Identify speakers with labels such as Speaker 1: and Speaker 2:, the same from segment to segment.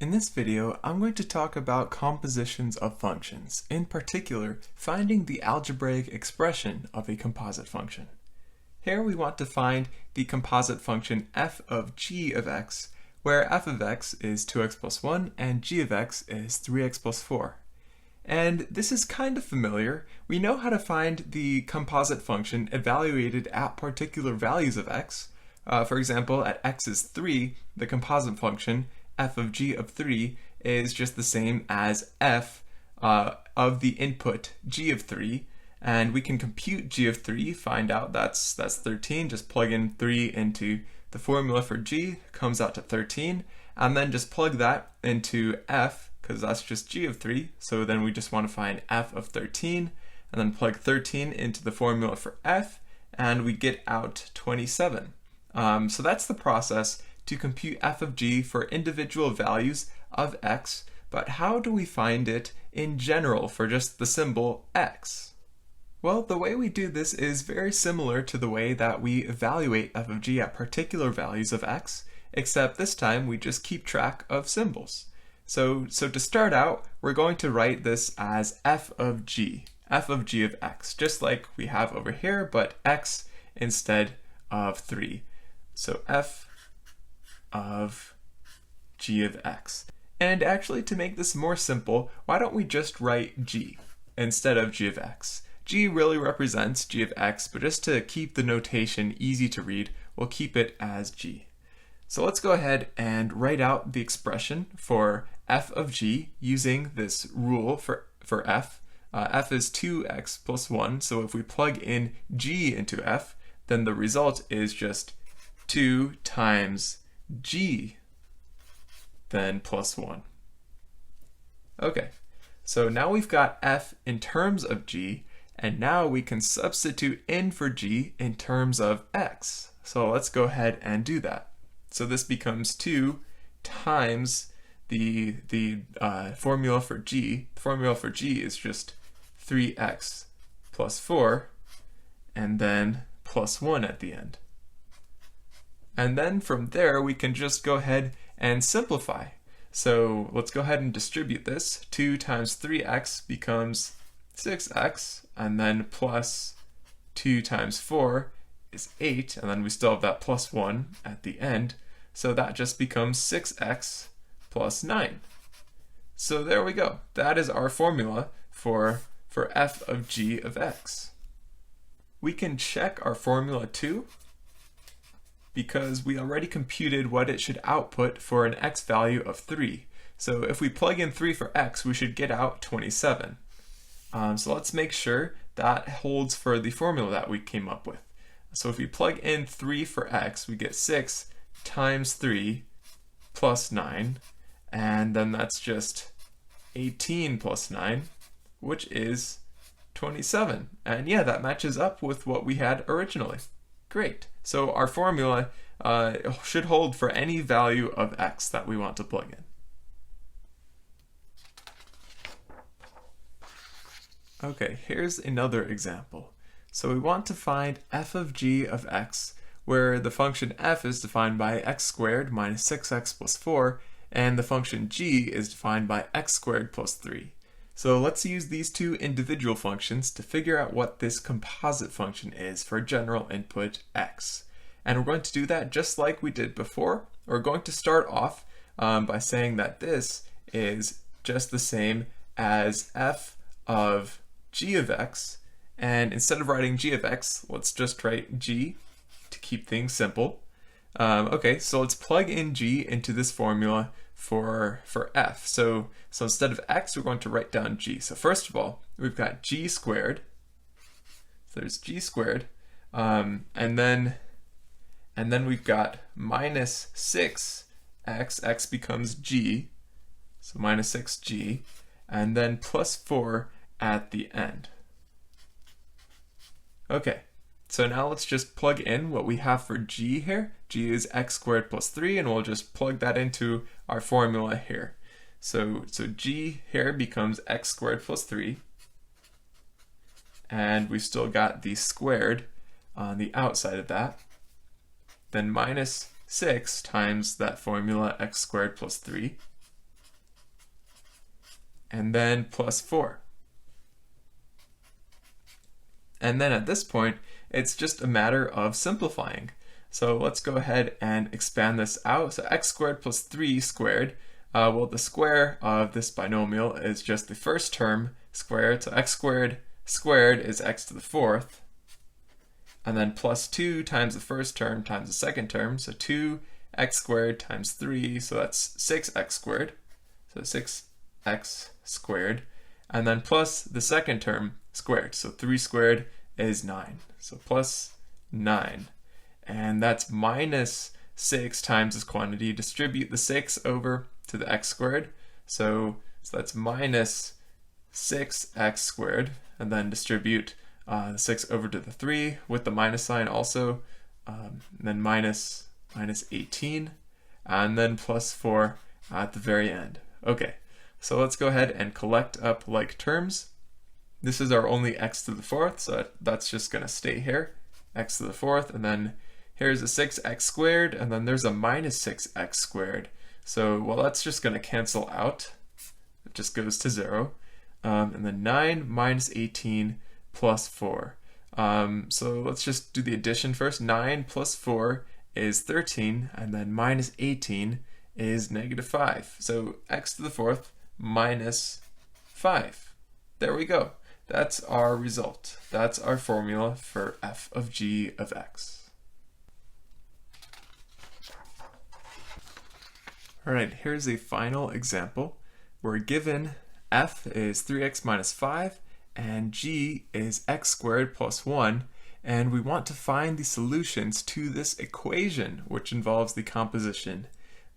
Speaker 1: In this video, I'm going to talk about compositions of functions, in particular, finding the algebraic expression of a composite function. Here we want to find the composite function f of g of x, where f of x is 2x plus 1 and g of x is 3x plus 4. And this is kind of familiar. We know how to find the composite function evaluated at particular values of x. For example, at x is 3, the composite function f of g of 3 is just the same as f of the input g of 3, and we can compute g of 3, find out that's 13, just plug in 3 into the formula for g, comes out to 13, and then just plug that into f, because that's just g of 3, so then we just want to find f of 13, and then plug 13 into the formula for f, and we get out 27. So that's the process to compute f of g for individual values of x, but how do we find it in general for just the symbol x? Well, the way we do this is very similar to the way that we evaluate f of g at particular values of x, except this time we just keep track of symbols. So to start out, we're going to write this as f of g of x, just like we have over here, but x instead of 3. So f of g of x. And actually, to make this more simple, why don't we just write g instead of g of x? G really represents g of x, but just to keep the notation easy to read, we'll keep it as g. So let's go ahead and write out the expression for f of g using this rule for f. F is 2x plus 1, so if we plug in g into f, then the result is just 2 times g, then plus 1. Okay, so now we've got f in terms of g, and now we can substitute in for g in terms of x. So let's go ahead and do that. So this becomes 2 times the formula for g. The formula for g is just 3x plus 4, and then plus 1 at the end. And then from there, we can just go ahead and simplify. So let's go ahead and distribute this. 2 times 3x becomes 6x, and then plus 2 times 4 is 8, and then we still have that plus 1 at the end. So that just becomes 6x plus 9. So there we go. That is our formula for f of g of x. We can check our formula too, because we already computed what it should output for an x value of 3. So if we plug in 3 for x, we should get out 27. So let's make sure that holds for the formula that we came up with. So if we plug in 3 for x, we get 6 times 3 plus 9, and then that's just 18 plus 9, which is 27. And yeah, that matches up with what we had originally. Great. So our formula should hold for any value of x that we want to plug in. Okay, here's another example. So we want to find f of g of x, where the function f is defined by x squared minus 6x plus 4, and the function g is defined by x squared plus 3. So let's use these two individual functions to figure out what this composite function is for general input x. And we're going to do that just like we did before. We're going to start off by saying that this is just the same as f of g of x, and instead of writing g of x, let's just write g to keep things simple. Okay, so let's plug in g into this formula for f. So instead of x, we're going to write down g. So first of all, we've got g squared. So there's g squared, and then we've got minus 6x. X becomes g, so minus 6g, and then plus 4 at the end. Okay, so now let's just plug in what we have for g here. G is x squared plus 3, and we'll just plug that into our formula here. So g here becomes x squared plus 3, and we've still got the squared on the outside of that. Then minus 6 times that formula x squared plus 3, and then plus 4. And then at this point, it's just a matter of simplifying. So let's go ahead and expand this out. So x squared plus 3 squared. Well, the square of this binomial is just the first term squared. So x squared squared is x to the 4th. And then plus 2 times the first term times the second term. So 2x squared times 3. So that's 6x squared. So 6x squared. And then plus the second term squared. So 3 squared is 9. So plus 9. And that's minus 6 times this quantity. Distribute the 6 over to the x squared. So that's minus 6x squared. And then distribute the 6 over to the 3 with the minus sign also. And then minus 18. And then plus 4 at the very end. Okay, so let's go ahead and collect up like terms. This is our only x to the 4th, so that's just going to stay here. X to the 4th, and then here's a 6x squared, and then there's a minus 6x squared. So, well, that's just going to cancel out. It just goes to 0. And then 9 minus 18 plus 4. So let's just do the addition first. 9 plus 4 is 13, and then minus 18 is negative 5. So x to the 4th minus 5. There we go. That's our result. That's our formula for f of g of x. All right, here's a final example. We're given f is 3x minus 5 and g is x squared plus 1, and we want to find the solutions to this equation, which involves the composition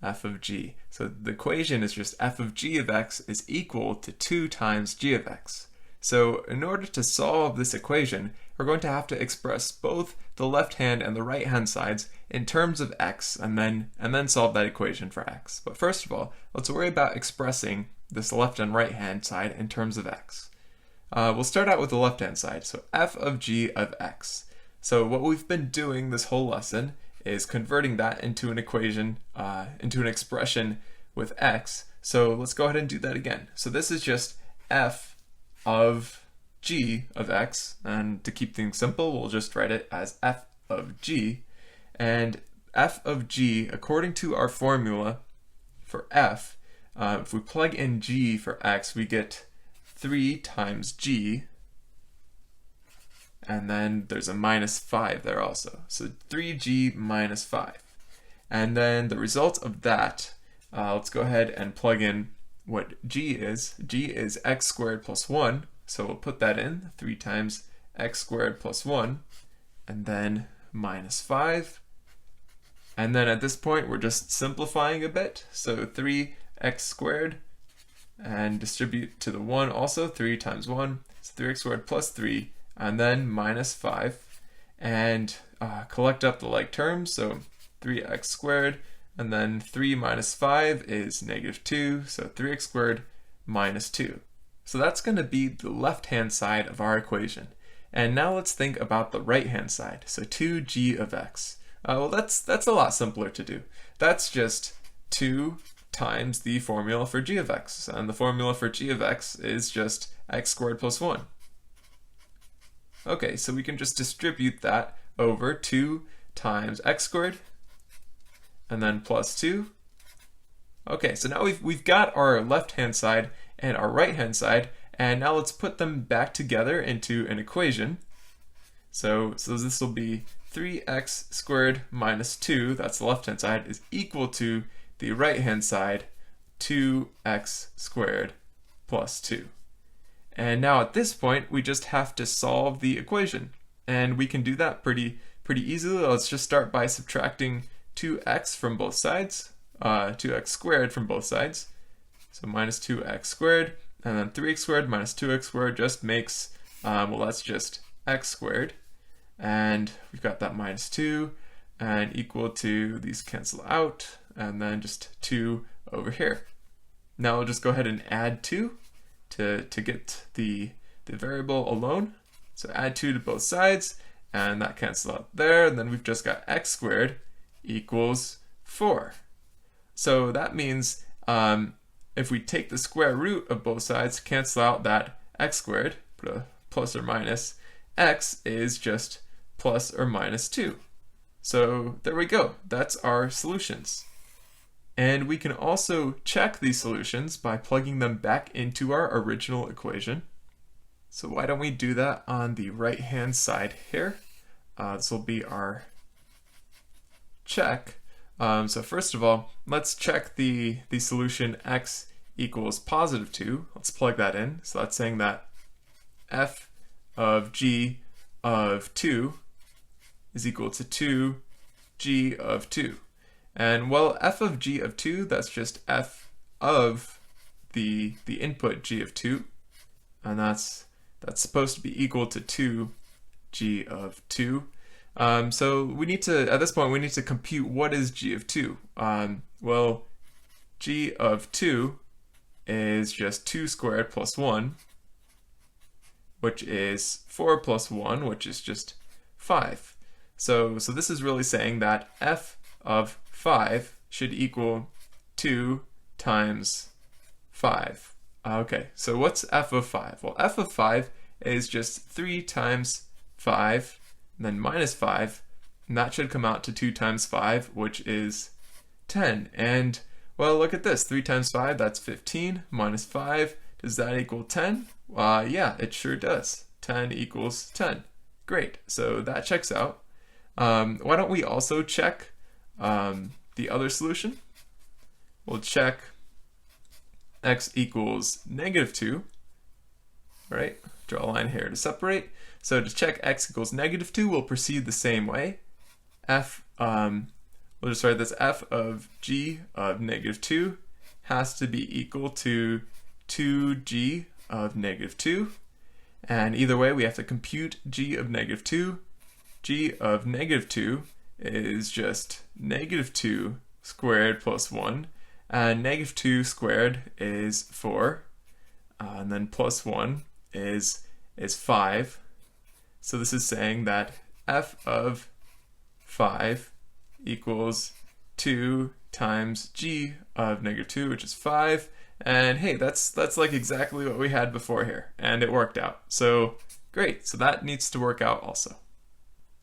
Speaker 1: f of g. So the equation is just f of g of x is equal to 2 times g of x. So in order to solve this equation, we're going to have to express both the left hand and the right hand sides in terms of x, and then solve that equation for x. But first of all, let's worry about expressing this left and right hand side in terms of x. We'll start out with the left hand side, so f of g of x. So what we've been doing this whole lesson is converting that into an equation, into an expression with x. So let's go ahead and do that again. So this is just f of g of x, and to keep things simple, we'll just write it as f of g. And f of g, according to our formula for f, if we plug in g for x, we get 3 times g, and then there's a minus 5 there also. So 3g minus 5. And then the result of that, let's go ahead and plug in what g is. G is x squared plus 1, so we'll put that in, 3 times x squared plus 1, and then minus 5. And then at this point, we're just simplifying a bit. So 3x squared, and distribute to the 1 also, 3 times 1, so 3x squared plus 3, and then minus 5. And collect up the like terms, so 3x squared, and then 3 minus 5 is negative 2, so 3x squared minus 2. So that's going to be the left-hand side of our equation. And now let's think about the right-hand side, so 2g of x. Well, that's a lot simpler to do. That's just 2 times the formula for g of x, and the formula for g of x is just x squared plus 1. Okay, so we can just distribute that over 2 times x squared, and then plus 2. Okay, so now we've got our left-hand side and our right-hand side, and now let's put them back together into an equation. So this will be 3x squared minus 2, that's the left-hand side, is equal to the right-hand side, 2x squared plus 2. And now at this point, we just have to solve the equation. And we can do that pretty easily. Let's just start by subtracting 2x from both sides, 2x squared from both sides. So minus 2x squared, and then 3x squared minus 2x squared just makes, well, that's just x squared. And we've got that minus 2, and equal to, these cancel out, and then just 2 over here. Now we'll just go ahead and add 2 to get the variable alone. So add 2 to both sides, and that cancels out there, and then we've just got x squared equals 4. So that means if we take the square root of both sides, cancel out that x squared, put a plus or minus, x is just plus or minus 2. So there we go. That's our solutions. And we can also check these solutions by plugging them back into our original equation. So why don't we do that on the right-hand side here? This will be our check. So first of all, let's check the solution x equals positive 2. Let's plug that in. So that's saying that f of g of 2 is equal to 2g of 2. And well, f of g of 2, that's just f of the input g of 2. And that's supposed to be equal to 2g of 2. So we need to, at this point, we need to compute what is g of 2. Well, g of 2 is just 2 squared plus 1, which is 4 plus 1, which is just 5. So this is really saying that f of 5 should equal 2 times 5. Okay, so what's f of 5? Well, f of 5 is just 3 times 5, and then minus 5, and that should come out to 2 times 5, which is 10. And, well, look at this. 3 times 5, that's 15, minus 5, does that equal 10? Yeah, it sure does. 10 equals 10. Great, so that checks out. Why don't we also check the other solution? We'll check x equals negative 2. All right, draw a line here to separate. So to check x equals negative 2, we'll proceed the same way. We'll just write this f of g of negative 2 has to be equal to 2g of negative 2. And either way, we have to compute g of negative 2. G of negative 2 is just negative 2 squared plus 1. And negative 2 squared is 4. And then plus 1 is 5. So this is saying that f of 5 equals 2 times g of negative 2, which is 5. And hey, that's like exactly what we had before here, and it worked out. So great, so that needs to work out also.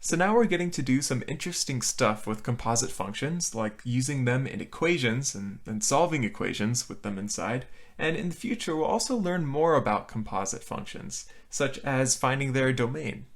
Speaker 1: So now we're getting to do some interesting stuff with composite functions, like using them in equations and solving equations with them inside. And in the future, we'll also learn more about composite functions, such as finding their domain.